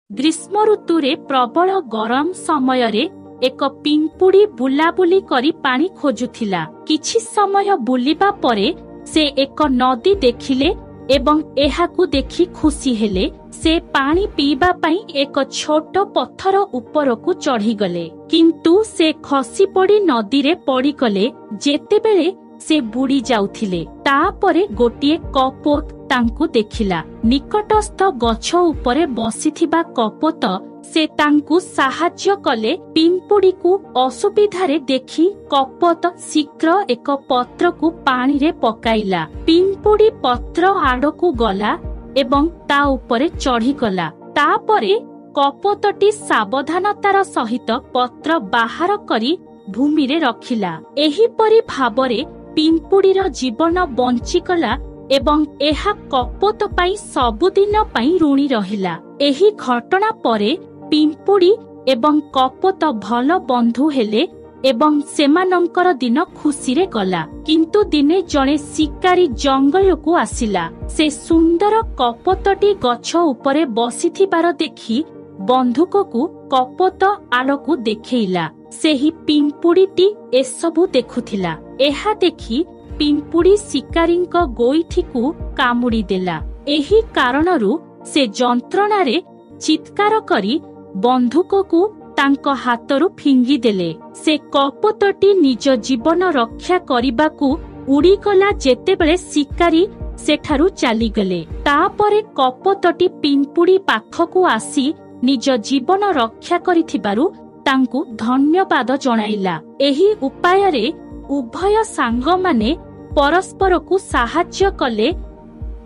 ग्रीष्म ऋतुरे प्रबल गरम समयरे एक पिंपुड़ी बुलाबुली करी पानी खोजुथिला। किछि समय बुलिबा परे से एक नदी देखिले एवं एहाकु देखि खुशी हेले। से पानी पीबा पई एक छोट पत्थर उपरकु चढ़ी गले, किंतु से खसी पड़ी नदी रे पड़ी गले। जेतेबेले से बुड़ी जाउथिले तापरे गोटिए कपोत तांकु देखिला। निकटस्थ गछ उपरे बसिथिबा कपोत से तांकु साहाय्य कले। पिंपुड़ी को असुविधारे देखि कपोत शीघ्र एक पत्र को पानी रे पकाइला। पिंपुड़ी पत्र आड़कू गला एवं ता उपरे चढ़ी गला। तापरे कपोतटी सावधानतार सहित पत्र बाहर करी भूमि रे रखिला। एहीपरि भाबरे पिंपुड़ीर जीवन बंचीगला एवं एहा कपोत पाई सबुदिन पाई ऋणी रहिला। एही घटना परे पिंपुड़ी एवं कपोत भल बंधु हेले एवं सेमानंकर दिन खुशी रे गला। किंतु दिने जणे शिकारी जंगल को आसिला। से सुंदर कपोतटी गछ उपरे बसिथिबार देखि बंधुक को कपोत आड़कू देखैला। सेही पिंपुड़ीटी एसबु देखुथिला। एहा देखि पिंपुड़ी शिकारींक गोइठीकु कामुड़ी देला। एही कारणरू से जंत्रणारे चित्कार करी बंधुककु तांको हातरू फिंगी देले। से कपोतटी निज जीवन रक्षा करिबाकू उड़ीगला। जेतेबेले शिकारी सेठारू चालीगले तापरे कपोतटी पिंपुड़ी पाखकू आसी निज जीवन रक्षा करिथिबारु तांकू धन्यवाद जणाइला। एही उपाୟରେ उभय सांग माने परस्पर को साहाय्य कले